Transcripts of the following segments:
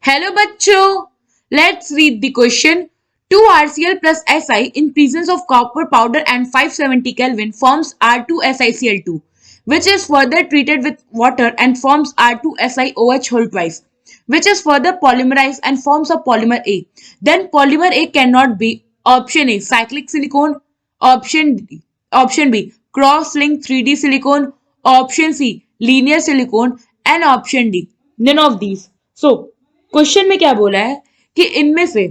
Hello bachcho, let's read the question. 2 RCl plus Si in presence of copper powder and 570 Kelvin forms R2SiCl2, which is further treated with water and forms R2SiOH whole twice, which is further polymerized and forms a polymer A. Then polymer A cannot be option A cyclic silicone, option D, option B cross-linked 3D silicone, option C linear silicone and option D none of these. So question में क्या बोला है कि इनमें से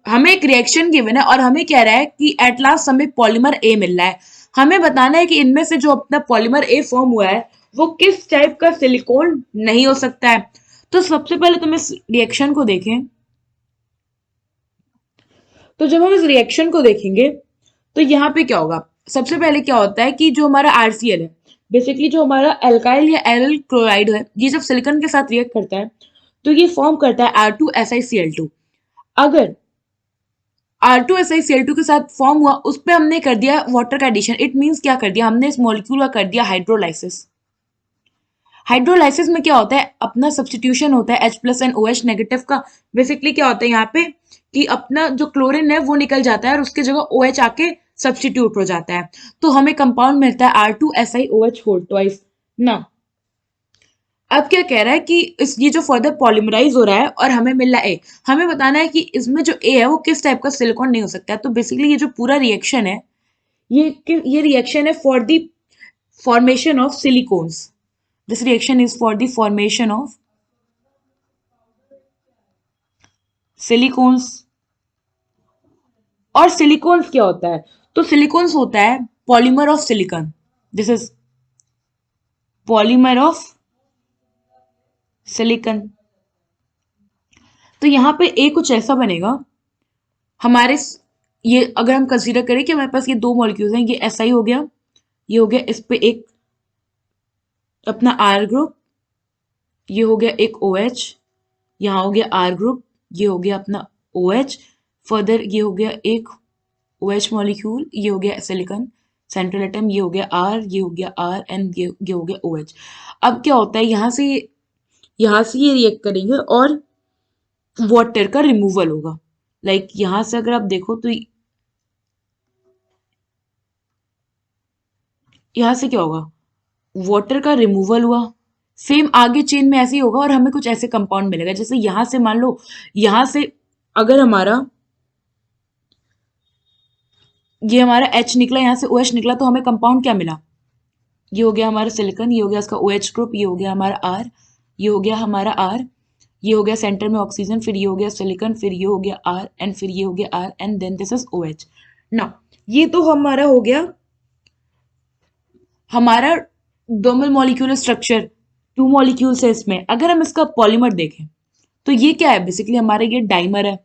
हमें एक reaction given है और हमें कह रहा है कि एट लास्ट हमें पॉलीमर ए मिल रहा है। हमें बताना है कि इनमें से जो अपना पॉलीमर ए फॉर्म हुआ है वो किस टाइप का सिलिकॉन नहीं हो सकता है। तो सबसे पहले तुम इस रिएक्शन को देखें। तो जब हम इस रिएक्शन को देखेंगे तो यहाँ पे क्या होगा। सबसे पहले क्या होता है कि जो हमारा आरसीएल है, बेसिकली जो हमारा एल्काइल या एरल क्लोराइड है, ये जब सिलिकॉन के साथ रिएक्ट करता है तो ये फॉर्म करता है R2SiCl2। अगर R2SiCl2 के साथ फॉर्म हुआ उस पर हमने कर दिया वाटर का एडिशन। इट मीन्स क्या कर दिया हमने, इस मॉलिक्यूल का कर दिया हाइड्रोलाइसिस। हाइड्रोलाइसिस में क्या होता है, अपना सब्सटीट्यूशन होता है H plus and OH negative का। बेसिकली क्या होता है यहाँ पे कि अपना जो क्लोरीन है वो निकल जाता है और उसकी जगह OH आके सब्सटीट्यूट हो जाता है। तो हमें कंपाउंड मिलता है R2SiOH फोर ट्वाइस ना। अब क्या कह रहा है कि इस ये जो फर्दर पॉलीमराइज हो रहा है और हमें मिल रहा है ए। हमें बताना है कि इसमें जो ए है वो किस टाइप का सिलिकॉन नहीं हो सकता है। तो बेसिकली ये जो पूरा रिएक्शन है ये रिएक्शन है for the formation of silicones. This reaction is for the formation of silicones. और सिलिकॉन्स क्या होता है, तो सिलिकॉन्स होता है polymer of silicon. This is polymer of silicon. तो यहाँ पे ए कुछ ऐसा बनेगा हमारे ये अगर हम कंसीडर करें कि हमारे पास ये दो मॉलिक्यूल्स हैं, ये एसआई हो गया, ये हो गया इस पे एक अपना आर ग्रुप, ये हो गया एक ओ एच, यहाँ हो गया आर ग्रुप, ये हो गया अपना ओ एच, फर्दर ये हो गया एक ओ एच मॉलिक्यूल, ये हो गया सिलिकॉन सेंट्रल एटम, ये हो गया आर, ये हो गया आर एंड ये हो गया ओ एच। अब क्या होता है यहाँ से ये रिएक्ट करेंगे और वाटर का रिमूवल होगा। लाइक यहाँ से अगर आप देखो तो यहाँ से क्या होगा, वाटर का रिमूवल हुआ। सेम आगे चेन में ऐसे ही होगा और हमें कुछ ऐसे कंपाउंड मिलेगा। जैसे यहां से मान लो, यहां से अगर ये हमारा H निकला, यहाँ से OH निकला, तो हमें कंपाउंड क्या मिला, ये हो गया हमारा सिलिकॉन, ये हो गया इसका OH ग्रुप, ये हो गया हमारा आर, ये हो गया हमारा आर, ये हो गया सेंटर में ऑक्सीजन, फिर ये हो गया सिलिकॉन, फिर ये हो गया आर एंड फिर ये हो गया R and then this is OH। ना ये तो हमारा हो गया हमारा डोमल मॉलिक्यूलर स्ट्रक्चर। टू मॉलिक्यूल्स है इसमें। अगर हम इसका पॉलीमर देखें तो ये क्या है, बेसिकली हमारा ये डाइमर है।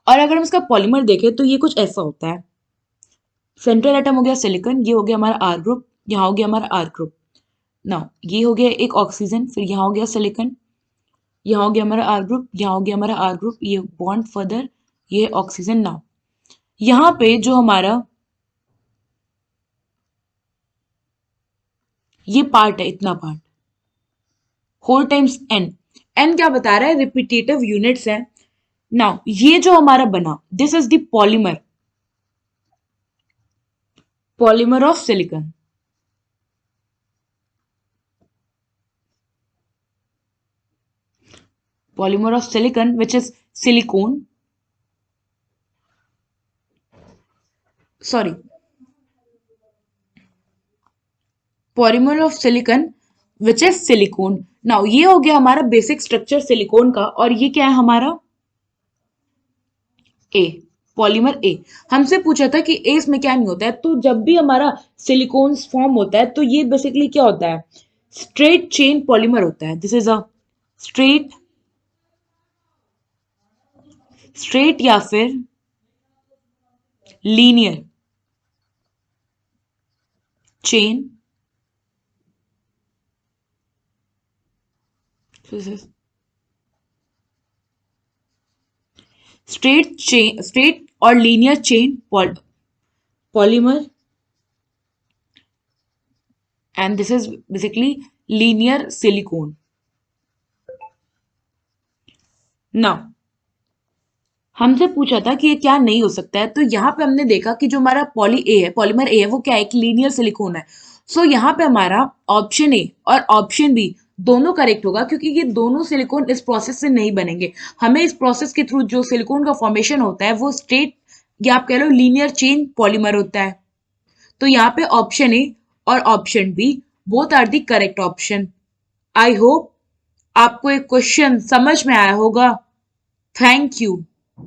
और अगर हम इसका पॉलीमर देखें तो ये कुछ ऐसा होता है। सेंट्रल एटम हो गया सिलिकॉन, ये हो गया हमारा आर ग्रुप, यहाँ हो गया हमारा आर ग्रुप। नाउ ये हो गया एक ऑक्सीजन, फिर यहाँ हो गया सिलिकॉन, यहाँ हो गया हमारा आर ग्रुप, यहाँ हो गया हमारा आर ग्रुप, ये बॉन्ड फर्दर, ये ऑक्सीजन। नाउ यहाँ पे जो हमारा ये पार्ट है, इतना part whole times N. N क्या बता रहा है, रिपीटेटिव यूनिट्स है। नाउ ये जो हमारा बना, this is the polymer, polymer of silicon. Polymer of silicon, which is silicone. Sorry, polymer of silicon, which is silicone. Now ये हो गया हमारा बेसिक स्ट्रक्चर सिलिकॉन का। और ये क्या है हमारा ए, पॉलीमर ए। हमसे पूछा था कि ए इसमें क्या नहीं होता है। तो जब भी हमारा सिलिकॉन फॉर्म होता है तो ये बेसिकली क्या होता है, स्ट्रेट चेन पॉलीमर होता है। This is a straight straight या फिर लीनियर चेन, स्ट्रेट और linear chain polymer, and this is basically linear silicone. Now हमसे पूछा था कि ये क्या नहीं हो सकता है, तो यहाँ पे हमने देखा कि जो हमारा पॉलीमर ए है वो क्या है, एक लीनियर सिलिकॉन है। सो यहाँ पे हमारा ऑप्शन ए और ऑप्शन बी दोनों करेक्ट होगा, क्योंकि ये दोनों सिलिकॉन इस प्रोसेस से नहीं बनेंगे। हमें इस प्रोसेस के थ्रू जो सिलिकॉन का फॉर्मेशन होता है वो स्ट्रेट या आप कह लो लीनियर चेन पॉलीमर होता है। तो यहाँ पे ऑप्शन ए और option B both are the correct option. I hope आपको एक क्वेश्चन समझ में आया होगा। Thank you.